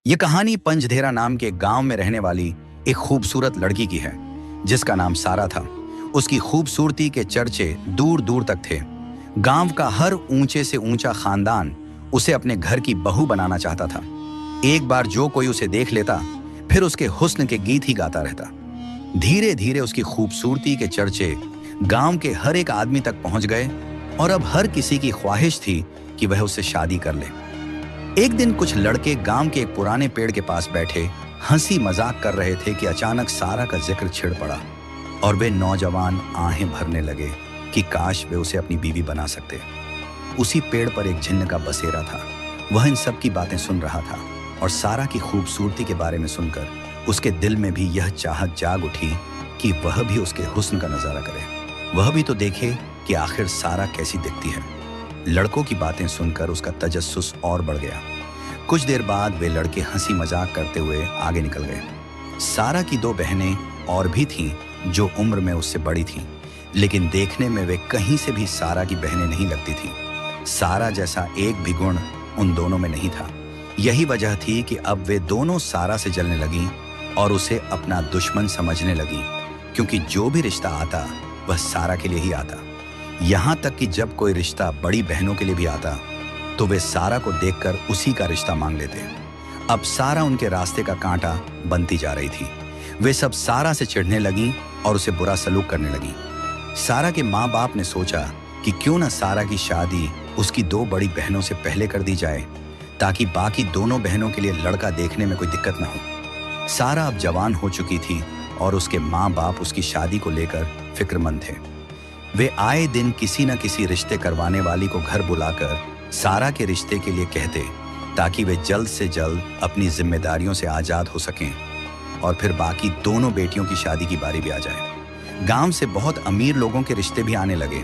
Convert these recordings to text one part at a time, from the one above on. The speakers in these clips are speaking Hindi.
ये कहानी पंजधेरा नाम के गांव में रहने वाली एक खूबसूरत लड़की की है जिसका नाम सारा था। उसकी खूबसूरती के चर्चे दूर दूर तक थे। गांव का हर ऊंचे से ऊंचा खानदान उसे अपने घर की बहू बनाना चाहता था। एक बार जो कोई उसे देख लेता फिर उसके हुस्न के गीत ही गाता रहता। धीरे धीरे उसकी खूबसूरती के चर्चे गांव के हर एक आदमी तक पहुंच गए और अब हर किसी की ख्वाहिश थी कि वह उससे शादी कर ले। एक दिन कुछ लड़के गांव के एक पुराने पेड़ के पास बैठे हंसी मजाक कर रहे थे कि अचानक सारा का जिक्र छिड़ पड़ा और वे नौजवान आहें भरने लगे कि काश वे उसे अपनी बीवी बना सकते। उसी पेड़ पर एक जिन्न का बसेरा था। वह इन सब की बातें सुन रहा था और सारा की खूबसूरती के बारे में सुनकर उसके दिल में भी यह चाहत जाग उठी कि वह भी उसके हुस्न का नजारा करे। वह भी तो देखे कि आखिर सारा कैसी दिखती है। लड़कों की बातें सुनकर उसका तजस्सुस और बढ़ गया। कुछ देर बाद वे लड़के हंसी मजाक करते हुए आगे निकल गए। सारा की दो बहनें और भी थीं जो उम्र में उससे बड़ी थीं, लेकिन देखने में वे कहीं से भी सारा की बहनें नहीं लगती थीं। सारा जैसा एक भी गुण उन दोनों में नहीं था। यही वजह थी कि अब वे दोनों सारा से जलने लगीं और उसे अपना दुश्मन समझने लगीं, क्योंकि जो भी रिश्ता आता वह सारा के लिए ही आता। यहाँ तक कि जब कोई रिश्ता बड़ी बहनों के लिए भी आता तो वे सारा को देखकर उसी का रिश्ता मांग लेते। अब सारा उनके रास्ते का कांटा बनती जा रही थी। वे सब सारा से चिढ़ने लगी और उसे बुरा सलूक करने लगी। सारा के माँ बाप ने सोचा कि क्यों न सारा की शादी उसकी दो बड़ी बहनों से पहले कर दी जाए, ताकि बाकी दोनों बहनों के लिए लड़का देखने में कोई दिक्कत न हो। सारा अब जवान हो चुकी थी और उसके माँ बाप उसकी शादी को लेकर फिक्रमंद थे। वे आए दिन किसी न किसी रिश्ते करवाने वाली को घर बुलाकर सारा के रिश्ते के लिए कहते, ताकि वे जल्द से जल्द अपनी जिम्मेदारियों से आजाद हो सकें और फिर बाकी दोनों बेटियों की शादी की बारी भी आ जाए। गांव से बहुत अमीर लोगों के रिश्ते भी आने लगे,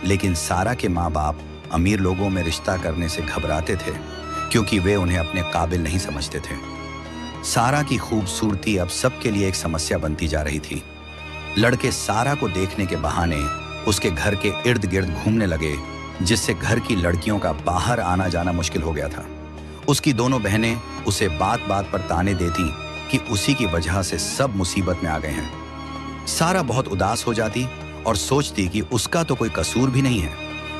लेकिन सारा के माँ बाप अमीर लोगों में रिश्ता करने से घबराते थे, क्योंकि वे उन्हें अपने काबिल नहीं समझते थे। सारा की खूबसूरती अब सबके लिए एक समस्या बनती जा रही थी। लड़के सारा को देखने के बहाने उसके घर के इर्द गिर्द घूमने लगे, जिससे घर की लड़कियों का बाहर आना जाना मुश्किल हो गया था। उसकी दोनों बहनें उसे बात बात पर ताने देती कि उसी की वजह से सब मुसीबत में आ गए हैं। सारा बहुत उदास हो जाती और सोचती कि उसका तो कोई कसूर भी नहीं है,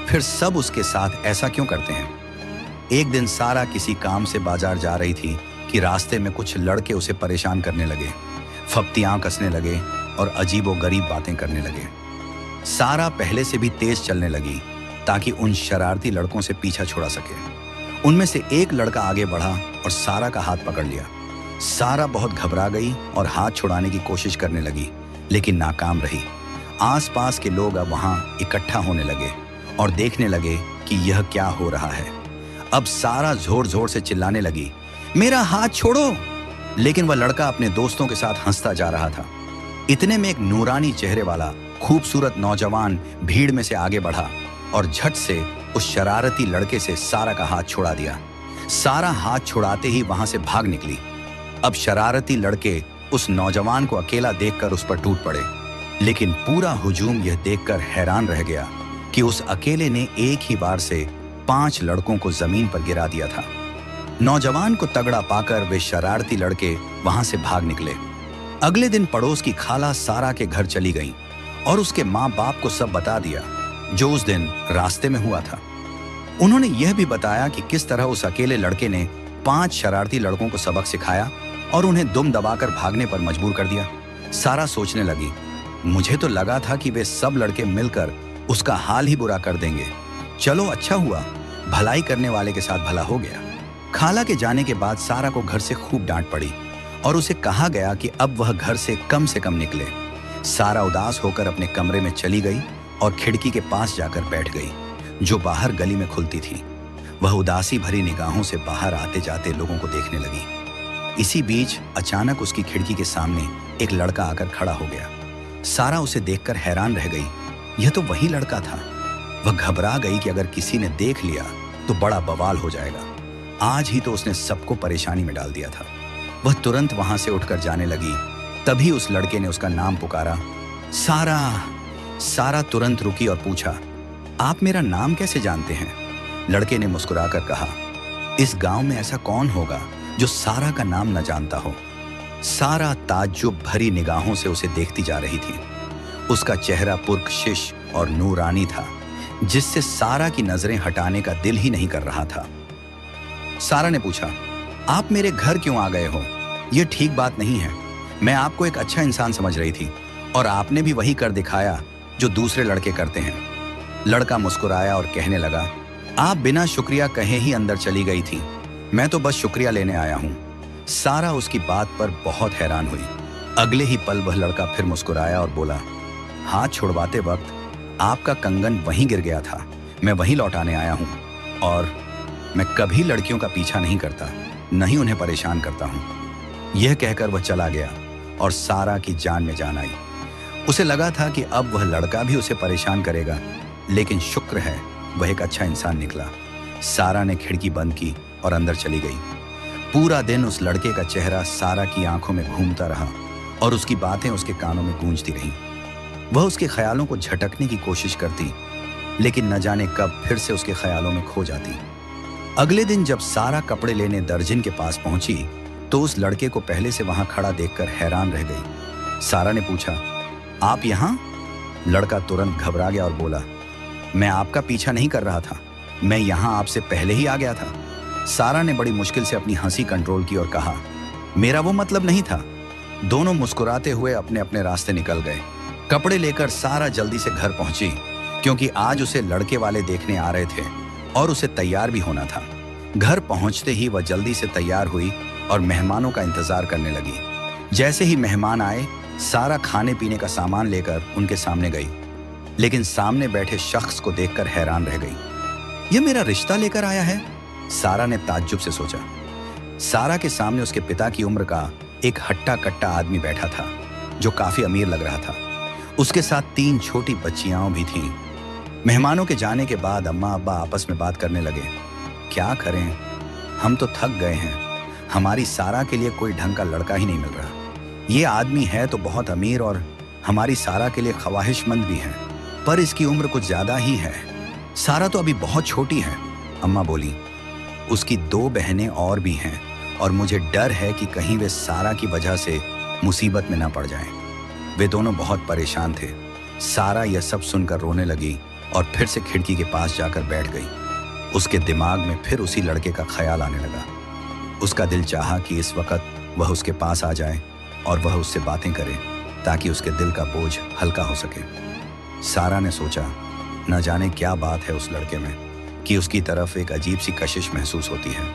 फिर सब उसके साथ ऐसा क्यों करते हैं। एक दिन सारा किसी काम से बाजार जा रही थी कि रास्ते में कुछ लड़के उसे परेशान करने लगे, फप्तियां कसने लगे और अजीबोगरीब बातें करने लगे। सारा पहले से भी तेज चलने लगी ताकि उन शरारती लड़कों से पीछा छुड़ा सके। उनमें से एक लड़का आगे बढ़ा और सारा का हाथ पकड़ लिया। सारा बहुत घबरा गई और हाथ छुड़ाने की कोशिश करने लगी, लेकिन नाकाम रही। आसपास के लोग अब वहां इकट्ठा होने लगे और देखने लगे कि यह क्या हो रहा है। अब सारा जोर जोर से चिल्लाने लगी, मेरा हाथ छोड़ो, लेकिन वह लड़का अपने दोस्तों के साथ हंसता जा रहा था। इतने में एक नूरानी चेहरे वाला खूबसूरत नौजवान भीड़ में से आगे बढ़ा और झट से उस शरारती लड़के से सारा का हाथ छुड़ा दिया। सारा हाथ छुड़ाते ही वहां से भाग निकली। अब शरारती लड़के उस नौजवान को अकेला देखकर उस पर टूट पड़े, लेकिन पूरा हुजूम यह देखकर हैरान रह गया कि उस अकेले ने एक ही बार से 5 लड़कों को जमीन पर गिरा दिया था। नौजवान को तगड़ा पाकर वे शरारती लड़के वहां से भाग निकले। अगले दिन पड़ोस की खाला सारा के घर चली गई और उसके माँ बाप को सब बता दिया जो उस दिन रास्ते में हुआ था। उन्होंने यह भी बताया कि किस तरह उस अकेले लड़के ने 5 शरारती लड़कों को सबक सिखाया और उन्हें दुम दबाकर भागने पर मजबूर कर दिया। सारा सोचने लगी, मुझे तो लगा था कि वे सब लड़के मिलकर उसका हाल ही बुरा कर देंगे। चलो अच्छा हुआ, भलाई करने वाले के साथ भला हो गया। खाला के जाने के बाद सारा को घर से खूब डांट पड़ी और उसे कहा गया कि अब वह घर से कम निकले। सारा उदास होकर अपने कमरे में चली गई और खिड़की के पास जाकर बैठ गई, जो बाहर गली में खुलती थी। वह उदासी भरी निगाहों से बाहर आते जाते लोगों को देखने लगी। इसी बीच अचानक उसकी खिड़की के सामने एक लड़का आकर खड़ा हो गया। सारा उसे देखकर हैरान रह गई। यह तो वही लड़का था। वह घबरा गई कि अगर किसी ने देख लिया तो बड़ा बवाल हो जाएगा। आज ही तो उसने सबको परेशानी में डाल दिया था। वह तुरंत वहां से उठकर जाने लगी। तभी उस लड़के ने उसका नाम पुकारा, सारा। सारा तुरंत रुकी और पूछा, आप मेरा नाम कैसे जानते हैं? लड़के ने मुस्कुराकर कहा, इस गांव में ऐसा कौन होगा जो सारा का नाम न जानता हो। सारा ताज्जुब भरी निगाहों से उसे देखती जा रही थी। उसका चेहरा पुरकशिश और नूरानी था, जिससे सारा की नजरें हटाने का दिल ही नहीं कर रहा था। सारा ने पूछा, आप मेरे घर क्यों आ गए हो? यह ठीक बात नहीं है। मैं आपको एक अच्छा इंसान समझ रही थी और आपने भी वही कर दिखाया जो दूसरे लड़के करते हैं। लड़का मुस्कुराया और कहने लगा, आप बिना शुक्रिया कहे ही अंदर चली गई थी। मैं तो बस शुक्रिया लेने आया हूं। सारा उसकी बात पर बहुत हैरान हुई। अगले ही पल वह लड़का फिर मुस्कुराया और बोला, हाथ छुड़वाते वक्त आपका कंगन वहीं गिर गया था। मैं वहीं लौटाने आया हूं और मैं कभी लड़कियों का पीछा नहीं करता, न ही उन्हें परेशान करता हूं। यह कहकर वह चला गया और सारा की जान में जान आई। उसे लगा था कि अब वह लड़का भी उसे परेशान करेगा, लेकिन शुक्र है वह एक अच्छा इंसान निकला। सारा ने खिड़की बंद की और अंदर चली गई। पूरा दिन उस लड़के का चेहरा सारा की आंखों में घूमता रहा और उसकी बातें उसके कानों में गूंजती रहीं। वह उसके ख्यालों को झटकने की कोशिश करती, लेकिन न जाने कब फिर से उसके ख्यालों में खो जाती। अगले दिन जब सारा कपड़े लेने दर्जिन के पास पहुंची तो उस लड़के को पहले से वहां खड़ा देखकर हैरान रह गई। सारा ने पूछा, आप यहां? लड़का तुरंत घबरा गया और बोला, मैं आपका पीछा नहीं कर रहा था, मैं यहां आपसे पहले ही आ गया था। सारा ने बड़ी मुश्किल से अपनी हंसी कंट्रोल की और कहा, मेरा वो मतलब नहीं था। दोनों मुस्कुराते हुए अपने अपने रास्ते निकल गए। कपड़े लेकर सारा जल्दी से घर पहुंची, क्योंकि आज उसे लड़के वाले देखने आ रहे थे और उसे तैयार भी होना था। घर पहुंचते ही वह जल्दी से तैयार हुई और मेहमानों का इंतजार करने लगी। जैसे ही मेहमान आए, सारा खाने पीने का सामान लेकर उनके सामने गई, लेकिन सामने बैठे शख्स को देखकर हैरान रह गई। यह मेरा रिश्ता लेकर आया है? सारा ने ताज्जुब से सोचा। सारा के सामने उसके पिता की उम्र का एक हट्टा कट्टा आदमी बैठा था, जो काफी अमीर लग रहा था। उसके साथ 3 छोटी बच्चियां भी थीं। मेहमानों के जाने के बाद अम्मा अब्बा आपस में बात करने लगे, क्या करें, हम तो थक गए हैं। हमारी सारा के लिए कोई ढंग का लड़का ही नहीं मिल रहा। ये आदमी है तो बहुत अमीर और हमारी सारा के लिए ख्वाहिशमंद भी है, पर इसकी उम्र कुछ ज्यादा ही है। सारा तो अभी बहुत छोटी है। अम्मा बोली, उसकी 2 बहनें और भी हैं और मुझे डर है कि कहीं वे सारा की वजह से मुसीबत में ना पड़ जाएं। वे दोनों बहुत परेशान थे। सारा यह सब सुनकर रोने लगी और फिर से खिड़की के पास जाकर बैठ गई। उसके दिमाग में फिर उसी लड़के का ख्याल आने लगा। उसका दिल चाहा कि इस वक्त वह उसके पास आ जाए और वह उससे बातें करे, ताकि उसके दिल का बोझ हल्का हो सके। सारा ने सोचा, न जाने क्या बात है उस लड़के में कि उसकी तरफ एक अजीब सी कशिश महसूस होती है।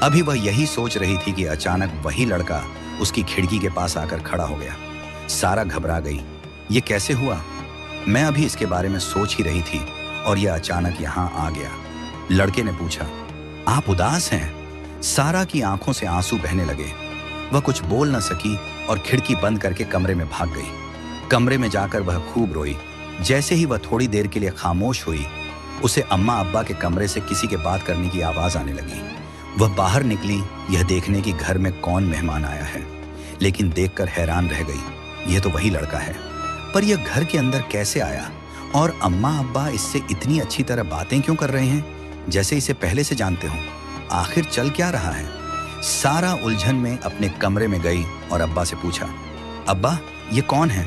अभी वह यही सोच रही थी कि अचानक वही लड़का उसकी खिड़की के पास आकर खड़ा हो गया। सारा घबरा गई। ये कैसे हुआ? मैं अभी इसके बारे में सोच ही रही थी और यह अचानक यहां आ गया। लड़के ने पूछा, आप उदास हैं? सारा की आंखों से आंसू बहने लगे। वह कुछ बोल न सकी और खिड़की बंद करके कमरे में भाग गई। कमरे में जाकर वह खूब रोई। जैसे ही वह थोड़ी देर के लिए खामोश हुई, उसे अम्मा अब्बा के कमरे से किसी के बात करने की आवाज आने लगी। वह बाहर निकली, यह देखने की घर में कौन मेहमान आया है, लेकिन देखकर हैरान रह गई। यह तो वही लड़का है, पर यह घर के अंदर कैसे आया और अम्मा अब्बा इससे इतनी अच्छी तरह बातें क्यों कर रहे हैं, जैसे इसे पहले से जानते हो? आखिर चल क्या रहा है? सारा उलझन में अपने कमरे में गई और अब्बा से पूछा, अब्बा ये कौन है?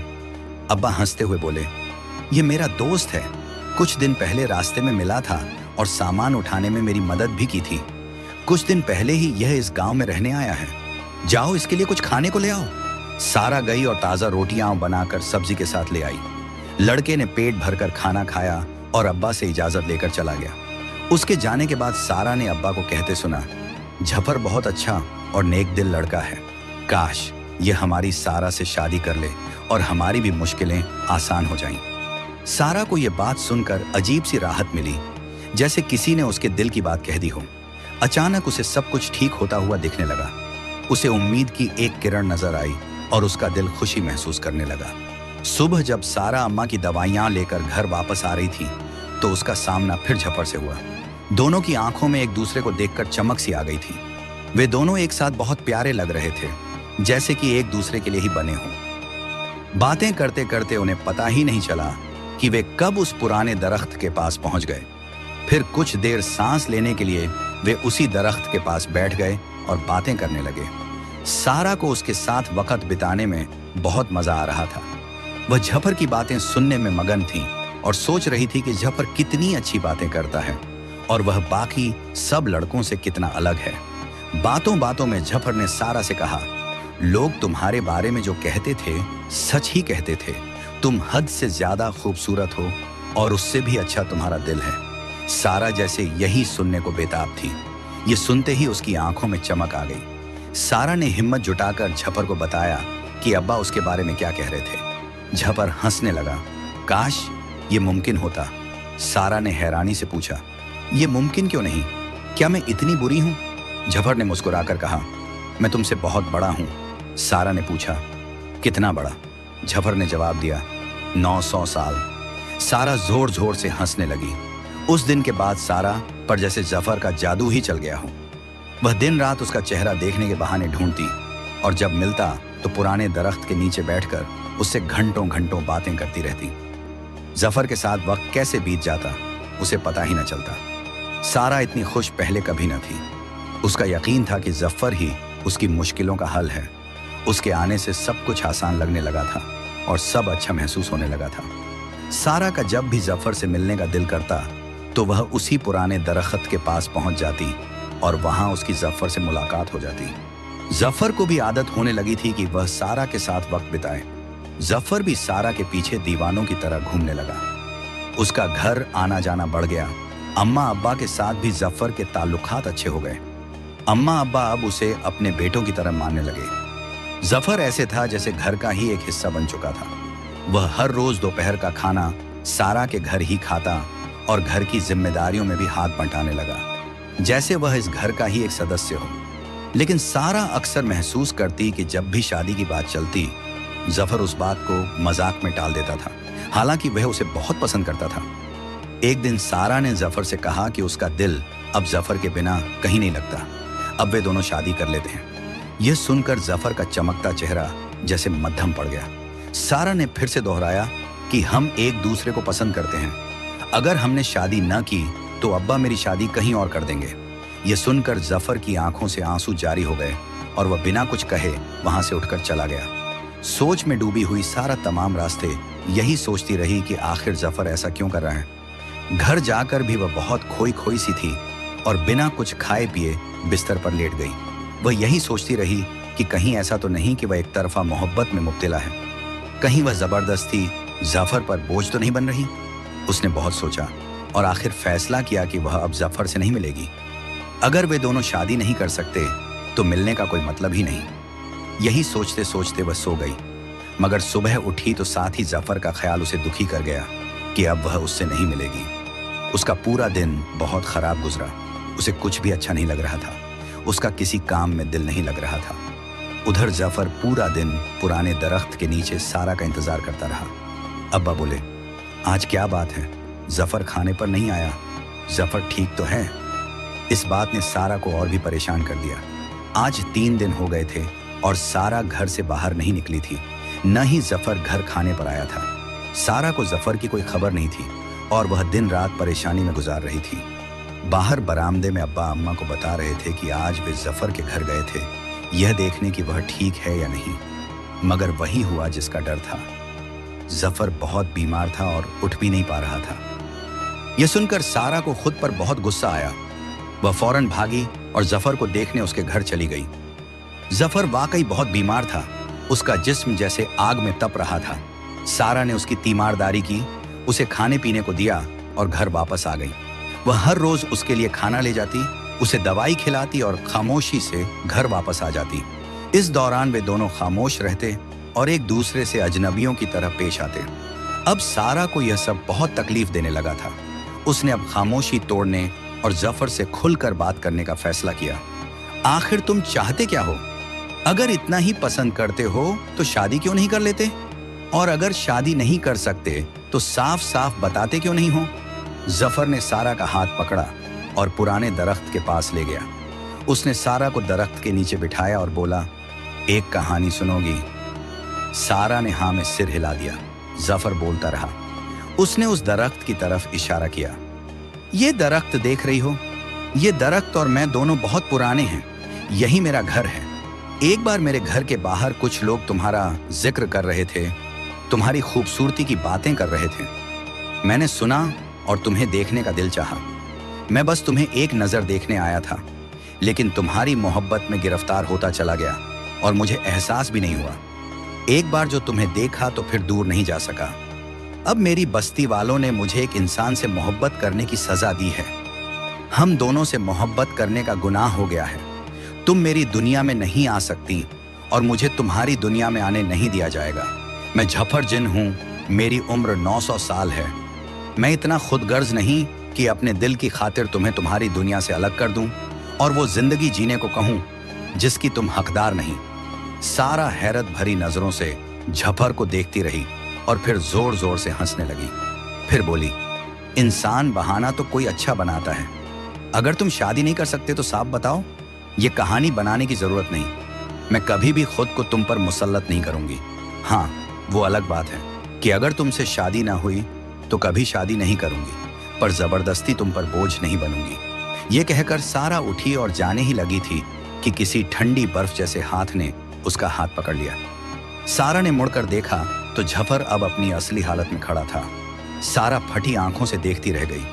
अब्बा हंसते हुए बोले, ये मेरा दोस्त है। कुछ दिन पहले रास्ते में मिला था और सामान उठाने में मेरी मदद भी की थी। कुछ दिन पहले ही यह इस गांव में रहने आया है। जाओ इसके लिए कुछ खाने को ले आओ। सारा गई और ताजा रोटियां बनाकर सब्जी के साथ ले आई। लड़के ने पेट भरकर खाना खाया और अब्बा से इजाजत लेकर चला गया। उसके जाने के बाद सारा ने अब्बा को कहते सुना, झफर बहुत अच्छा और नेक दिल लड़का है। काश ये हमारी सारा से शादी कर ले और हमारी भी मुश्किलें आसान हो जाएं। सारा को यह बात सुनकर अजीब सी राहत मिली, जैसे किसी ने उसके दिल की बात कह दी हो। अचानक उसे सब कुछ ठीक होता हुआ दिखने लगा। उसे उम्मीद की एक किरण नजर आई और उसका दिल खुशी महसूस करने लगा। सुबह जब सारा अम्मा की दवाइयां लेकर घर वापस आ रही थी, तो उसका सामना फिर झफर से हुआ। दोनों की आंखों में एक दूसरे को देखकर चमक सी आ गई थी। वे दोनों एक साथ बहुत प्यारे लग रहे थे, जैसे कि एक दूसरे के लिए ही बने हों। बातें करते करते उन्हें पता ही नहीं चला कि वे कब उस पुराने दरख्त के पास पहुंच गए। फिर कुछ देर सांस लेने के लिए वे उसी दरख्त के पास बैठ गए और बातें करने लगे। सारा को उसके साथ वक्त बिताने में बहुत मजा आ रहा था। वह जफर की बातें सुनने में मगन थी और सोच रही थी कि जफर कितनी अच्छी बातें करता है और वह बाकी सब लड़कों से कितना अलग है। बातों बातों में जफर ने सारा से कहा, लोग तुम्हारे बारे में जो कहते थे सच ही कहते थे। तुम हद से ज्यादा खूबसूरत हो और उससे भी अच्छा तुम्हारा दिल है। सारा जैसे यही सुनने को बेताब थी। ये सुनते ही उसकी आंखों में चमक आ गई। सारा ने हिम्मत जुटाकर जफर को बताया कि अब्बा उसके बारे में क्या कह रहे थे। जफर हंसने लगा। काश ये मुमकिन होता। सारा ने हैरानी से पूछा, ये मुमकिन क्यों नहीं? क्या मैं इतनी बुरी हूं? जफर ने मुस्कुराकर कहा, मैं तुमसे बहुत बड़ा हूं। सारा ने पूछा, कितना बड़ा? जफर ने जवाब दिया, 900 साल। सारा जोर जोर से हंसने लगी। उस दिन के बाद सारा पर जैसे जफर का जादू ही चल गया हो। वह दिन रात उसका चेहरा देखने के बहाने ढूंढती और जब मिलता तो पुराने दरख्त के नीचे बैठकर उससे घंटों घंटों बातें करती रहती। जफर के साथ वक्त कैसे बीत जाता उसे पता ही न चलता। सारा इतनी खुश पहले कभी न थी। उसका यकीन था कि जफर ही उसकी मुश्किलों का हल है। उसके आने से सब कुछ आसान लगने लगा था और सब अच्छा महसूस होने लगा था। सारा का जब भी जफर से मिलने का दिल करता तो वह उसी पुराने दरख्त के पास पहुंच जाती और वहां उसकी जफर से मुलाकात हो जाती। जफर को भी आदत होने लगी थी कि वह सारा के साथ वक्त बिताए। जफर भी सारा के पीछे दीवानों की तरह घूमने लगा। उसका घर आना जाना बढ़ गया। अम्मा अब्बा के साथ भी जफर के ताल्लुकात अच्छे हो गए। अम्मा अब्बा अब उसे अपने बेटों की तरह मानने लगे। जफर ऐसे था जैसे घर का ही एक हिस्सा बन चुका था। वह हर रोज दोपहर का खाना सारा के घर ही खाता और घर की जिम्मेदारियों में भी हाथ बंटाने लगा, जैसे वह इस घर का ही एक सदस्य हो। लेकिन सारा अक्सर महसूस करती कि जब भी शादी की बात चलती जफर उस बात को मजाक में टाल देता था, हालांकि वह उसे बहुत पसंद करता था। एक दिन सारा ने जफर से कहा कि उसका दिल अब जफर के बिना कहीं नहीं लगता, अब वे दोनों शादी कर लेते हैं। यह सुनकर जफर का चमकता चेहरा जैसे मध्यम पड़ गया। सारा ने फिर से दोहराया कि हम एक दूसरे को पसंद करते हैं। अगर हमने शादी न की तो अब्बा मेरी शादी कहीं और कर देंगे। यह सुनकर जफर की आंखों से आंसू जारी हो गए और वह बिना कुछ कहे वहां से उठकर चला गया। सोच में डूबी हुई सारा तमाम रास्ते यही सोचती रही कि आखिर जफर ऐसा क्यों कर रहा है। घर जाकर भी वह बहुत खोई खोई सी थी और बिना कुछ खाए पिए बिस्तर पर लेट गई। वह यही सोचती रही कि कहीं ऐसा तो नहीं कि वह एक तरफा मोहब्बत में मुब्तला है, कहीं वह जबरदस्ती जफर पर बोझ तो नहीं बन रही। उसने बहुत सोचा और आखिर फैसला किया कि वह अब जफर से नहीं मिलेगी। अगर वे दोनों शादी नहीं कर सकते तो मिलने का कोई मतलब ही नहीं। यही सोचते सोचते वह सो गई, मगर सुबह उठी तो साथ ही जफर का ख्याल उसे दुखी कर गया कि अब वह उससे नहीं मिलेगी। उसका पूरा दिन बहुत खराब गुजरा। उसे कुछ भी अच्छा नहीं लग रहा था। उसका किसी काम में दिल नहीं लग रहा था। उधर जफर पूरा दिन पुराने दरख्त के नीचे सारा का इंतजार करता रहा। अब्बा बोले, आज क्या बात है? जफर खाने पर नहीं आया। जफर ठीक तो है? इस बात ने सारा को और भी परेशान कर दिया। आज 3 दिन हो गए थे और सारा घर से बाहर नहीं निकली थी, न ही जफर घर खाने पर आया था। सारा को जफर की कोई खबर नहीं थी और वह दिन रात परेशानी में गुजार रही थी। बाहर बरामदे में अब्बा अम्मा को बता रहे थे कि आज वे जफर के घर गए थे, यह देखने कि वह ठीक है या नहीं, मगर वही हुआ जिसका डर था। जफर बहुत बीमार था और उठ भी नहीं पा रहा था। यह सुनकर सारा को खुद पर बहुत गुस्सा आया। वह फौरन भागी और जफर को देखने उसके घर चली गई। जफर वाकई बहुत बीमार था। उसका जिस्म जैसे आग में तप रहा था। सारा ने उसकी तीमारदारी की, उसे खाने पीने को दिया और घर वापस आ गई। वह हर रोज उसके लिए खाना ले जाती, उसे दवाई खिलाती और खामोशी से घर वापस आ जाती। इस दौरान वे दोनों खामोश रहते और एक दूसरे से अजनबियों की तरह पेश आते। अब सारा को यह सब बहुत तकलीफ देने लगा था। उसने अब खामोशी तोड़ने और जफर से खुलकर बात करने का फैसला किया। आखिर तुम चाहते क्या हो? अगर इतना ही पसंद करते हो तो शादी क्यों नहीं कर लेते? और अगर शादी नहीं कर सकते तो साफ साफ बताते क्यों नहीं हो? जफर ने सारा का हाथ पकड़ा और पुराने दरख्त के पास ले गया। उसने सारा को दरख्त के नीचे बिठाया और बोला, एक कहानी सुनोगी? सारा ने हाँ में सिर हिला दिया। जफर बोलता रहा। उसने उस दरख्त की तरफ इशारा किया। ये दरख्त देख रही हो? ये दरख्त और मैं दोनों बहुत पुराने हैं। यही मेरा घर है। एक बार मेरे घर के बाहर कुछ लोग तुम्हारा जिक्र कर रहे थे, तुम्हारी खूबसूरती की बातें कर रहे थे। मैंने सुना और तुम्हें देखने का दिल चाहा। मैं बस तुम्हें एक नज़र देखने आया था, लेकिन तुम्हारी मोहब्बत में गिरफ्तार होता चला गया और मुझे एहसास भी नहीं हुआ। एक बार जो तुम्हें देखा तो फिर दूर नहीं जा सका। अब मेरी बस्ती वालों ने मुझे एक इंसान से मोहब्बत करने की सजा दी है। हम दोनों से मोहब्बत करने का गुनाह हो गया है। तुम मेरी दुनिया में नहीं आ सकती और मुझे तुम्हारी दुनिया में आने नहीं दिया जाएगा। मैं झफर जिन हूँ, मेरी उम्र 900 साल है। मैं इतना खुदगर्ज नहीं कि अपने दिल की खातिर तुम्हें तुम्हारी दुनिया से अलग कर दूं और वो जिंदगी जीने को कहूं जिसकी तुम हकदार नहीं। सारा हैरत भरी नजरों से झफर को देखती रही और फिर जोर जोर से हंसने लगी। फिर बोली, इंसान बहाना तो कोई अच्छा बनाता है। अगर तुम शादी नहीं कर सकते तो साफ बताओ। ये कहानी बनाने की जरूरत नहीं। मैं कभी भी खुद को तुम पर मुसल्लत नहीं करूंगी। हाँ, वो अलग बात है कि अगर तुमसे शादी ना हुई तो कभी शादी नहीं करूंगी, पर जबरदस्ती तुम पर बोझ नहीं बनूंगी। ये कहकर सारा उठी और जाने ही लगी थी कि किसी ठंडी बर्फ जैसे हाथ ने उसका हाथ पकड़ लिया। सारा ने मुड़कर देखा तो झफर अब अपनी असली हालत में खड़ा था। सारा फटी आंखों से देखती रह गई।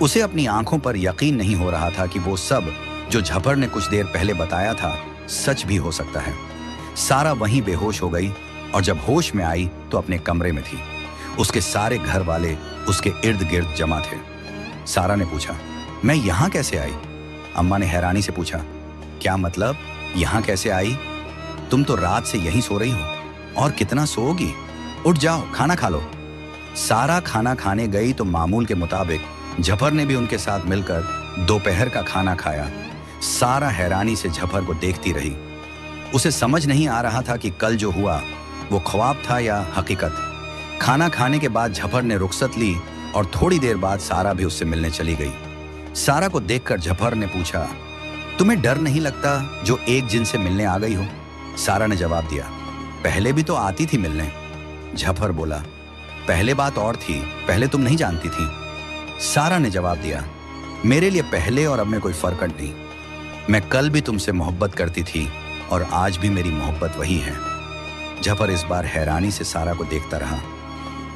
उसे अपनी आंखों पर यकीन नहीं हो रहा था कि वो सब जो झफर ने कुछ देर पहले बताया था सच भी हो सकता है। सारा वहीं बेहोश हो गई और जब होश में आई तो अपने कमरे में थी। उसके सारे घर वाले उसके इर्द गिर्द जमा थे। सारा ने पूछा, मैं यहाँ कैसे आई? अम्मा ने हैरानी से पूछा, क्या मतलब यहाँ कैसे आई? तुम तो रात से यहीं सो रही हो और कितना सोओगी? उठ जाओ, खाना खा लो। सारा खाना खाने गई तो मामूल के मुताबिक झफर ने भी उनके साथ मिलकर दोपहर का खाना खाया। सारा हैरानी से झफर को देखती रही। उसे समझ नहीं आ रहा था कि कल जो हुआ वो ख्वाब था या हकीकत। खाना खाने के बाद झफर ने रुखसत ली और थोड़ी देर बाद सारा भी उससे मिलने चली गई। सारा को देखकर झफर ने पूछा, तुम्हें डर नहीं लगता जो एक जिन से मिलने आ गई हो? सारा ने जवाब दिया, पहले भी तो आती थी मिलने। झफर बोला, पहले बात और थी, पहले तुम नहीं जानती थी। सारा ने जवाब दिया, मेरे लिए पहले और अब में कोई फर्क नहीं। मैं कल भी तुमसे मोहब्बत करती थी और आज भी मेरी मोहब्बत वही है। झफर इस बार हैरानी से सारा को देखता रहा।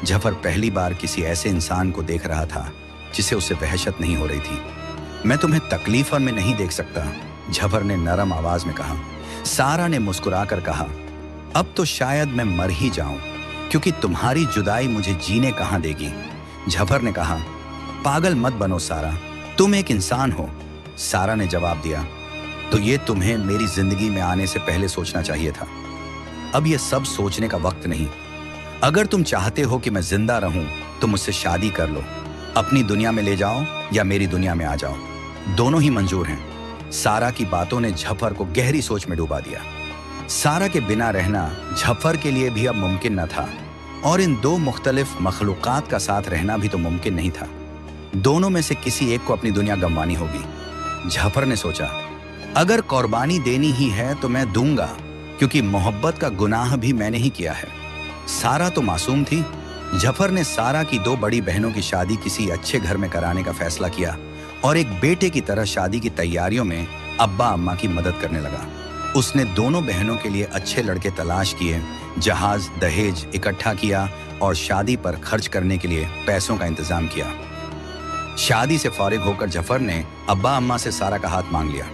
झफर पहली बार किसी ऐसे इंसान को देख रहा था जिसे उसे वहशत नहीं हो रही थी। मैं तुम्हें तकलीफ में नहीं देख सकता, झफर ने नरम आवाज में कहा। सारा ने मुस्कुराकर कहा, अब तो शायद मैं मर ही जाऊं, क्योंकि तुम्हारी जुदाई मुझे जीने कहां देगी। झफर ने कहा, पागल मत बनो सारा, तुम एक इंसान हो। सारा ने जवाब दिया, तो ये तुम्हें मेरी जिंदगी में आने से पहले सोचना चाहिए था। अब ये सब सोचने का वक्त नहीं। अगर तुम चाहते हो कि मैं जिंदा रहूं तो मुझसे शादी कर लो। अपनी दुनिया में ले जाओ या मेरी दुनिया में आ जाओ, दोनों ही मंजूर हैं। सारा की बातों ने झफर को गहरी सोच में डुबा दिया। सारा के बिना रहना झफर के लिए भी अब मुमकिन न था और इन दो मुख्तलिफ मखलूकात का साथ रहना भी तो मुमकिन नहीं था। दोनों में से किसी एक को अपनी दुनिया गंवानी होगी। झफर ने सोचा, अगर कुर्बानी देनी ही है तो मैं दूंगा, क्योंकि मोहब्बत का गुनाह भी मैंने ही किया है। सारा तो मासूम थी। झफर ने सारा की दो बड़ी बहनों की शादी किसी अच्छे घर में कराने का फैसला किया और एक बेटे की तरह शादी की तैयारियों में अब्बा अम्मा की मदद करने लगा। उसने दोनों बहनों के लिए अच्छे लड़के तलाश किए, जहाज दहेज इकट्ठा किया और शादी पर खर्च करने के लिए पैसों का इंतजाम किया। शादी से फारिग होकर झफर ने अब्बा अम्मा से सारा का हाथ मांग लिया।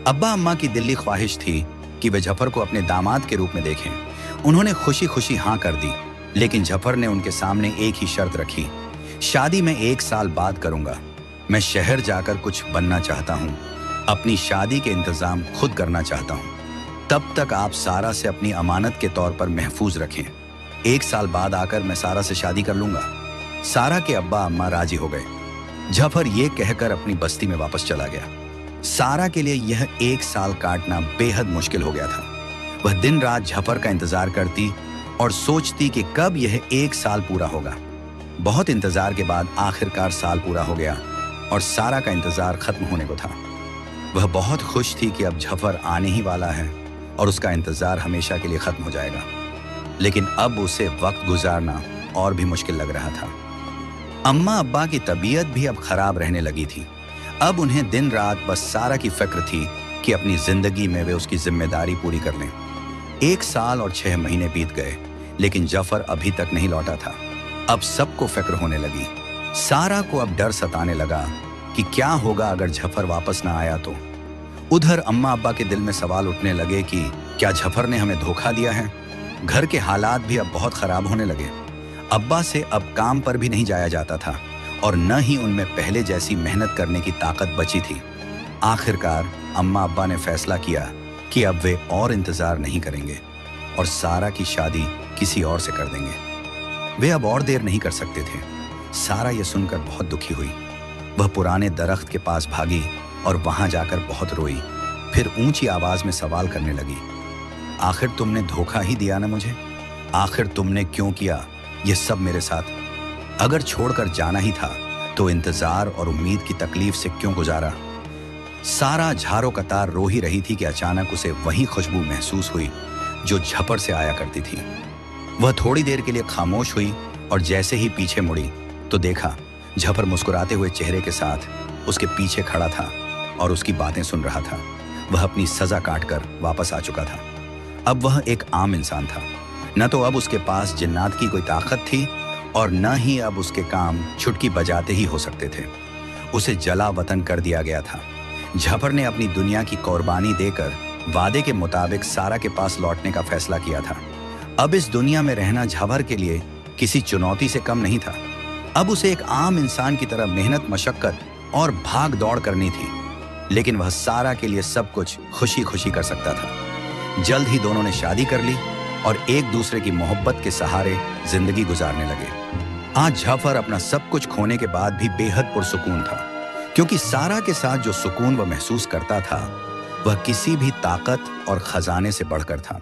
अब्बा अम्मा की दिली ख्वाहिश थी कि वे झफर को अपने दामाद के रूप में देखें। उन्होंने खुशी खुशी हाँ कर दी, लेकिन झफर ने उनके सामने एक ही शर्त रखी, शादी मैं 1 साल बाद करूंगा। मैं शहर जाकर कुछ बनना चाहता हूँ, अपनी शादी के इंतजाम खुद करना चाहता हूँ। तब तक आप सारा से अपनी अमानत के तौर पर महफूज रखें। 1 साल बाद आकर मैं सारा से शादी कर लूंगा। सारा के अब्बा अम्मा राजी हो गए। झफर ये कहकर अपनी बस्ती में वापस चला गया। सारा के लिए यह 1 साल काटना बेहद मुश्किल हो गया था। वह दिन रात झफर का इंतजार करती और सोचती कि कब यह 1 साल पूरा होगा। बहुत इंतजार के बाद आखिरकार साल पूरा हो गया और सारा का इंतजार खत्म होने को था। वह बहुत खुश थी कि अब झफर आने ही वाला है और उसका इंतजार हमेशा के लिए खत्म हो जाएगा। लेकिन अब उसे वक्त गुजारना और भी मुश्किल लग रहा था। अम्मा अब्बा की तबीयत भी अब खराब रहने लगी थी। अब उन्हें दिन रात बस सारा की फिक्र थी कि अपनी जिंदगी में वे उसकी जिम्मेदारी पूरी कर लें। 1 साल और 6 महीने बीत गए, लेकिन जफर अभी तक नहीं लौटा था। अब सबको फिक्र होने लगी। सारा को अब डर सताने लगा कि क्या होगा अगर जफर वापस ना आया तो। उधर अम्मा अब्बा के दिल में सवाल उठने लगे कि क्या जफर ने हमें धोखा दिया है। घर के हालात भी अब बहुत खराब होने लगे। अब्बा से अब काम पर भी नहीं जाया जाता था और न ही उनमें पहले जैसी मेहनत करने की ताकत बची थी। आखिरकार अम्मा अब्बा ने फैसला किया कि अब वे और इंतजार नहीं करेंगे और सारा की शादी किसी और से कर देंगे। वे अब और देर नहीं कर सकते थे। सारा ये सुनकर बहुत दुखी हुई। वह पुराने दरख्त के पास भागी और वहां जाकर बहुत रोई। फिर ऊंची आवाज में सवाल करने लगी, आखिर तुमने धोखा ही दिया ना मुझे? आखिर तुमने क्यों किया ये सब मेरे साथ? अगर छोड़कर जाना ही था तो इंतजार और उम्मीद की तकलीफ से क्यों गुजारा? सारा झारो कतार रो ही रही थी कि अचानक उसे वही खुशबू महसूस हुई जो झपर से आया करती थी। वह थोड़ी देर के लिए खामोश हुई और जैसे ही पीछे मुड़ी तो देखा झपर मुस्कुराते हुए चेहरे के साथ उसके पीछे खड़ा था और उसकी बातें सुन रहा था। वह अपनी सजा काटकर वापस आ चुका था। अब वह एक आम इंसान था। न तो अब उसके पास जिन्नात की कोई ताकत थी और न ही अब उसके काम छुटकी बजाते ही हो सकते थे। उसे जला वतन कर दिया गया था। झपर ने अपनी दुनिया की कुर्बानी देकर वादे के मुताबिक सारा के पास लौटने का फैसला किया था। अब इस दुनिया में रहना झपर के लिए किसी चुनौती से कम नहीं था। अब उसे एक आम इंसान की तरह मेहनत, मशक्कत और भाग दौड़ करनी थी, लेकिन वह सारा के लिए सब कुछ खुशी खुशी कर सकता था। जल्द ही दोनों ने शादी कर ली और एक दूसरे की मोहब्बत के सहारे जिंदगी गुजारने लगे। आज झफर अपना सब कुछ खोने के बाद भी बेहद पुरसुकून था, क्योंकि सारा के साथ जो सुकून वह महसूस करता था वह किसी भी ताकत और खजाने से बढ़कर था।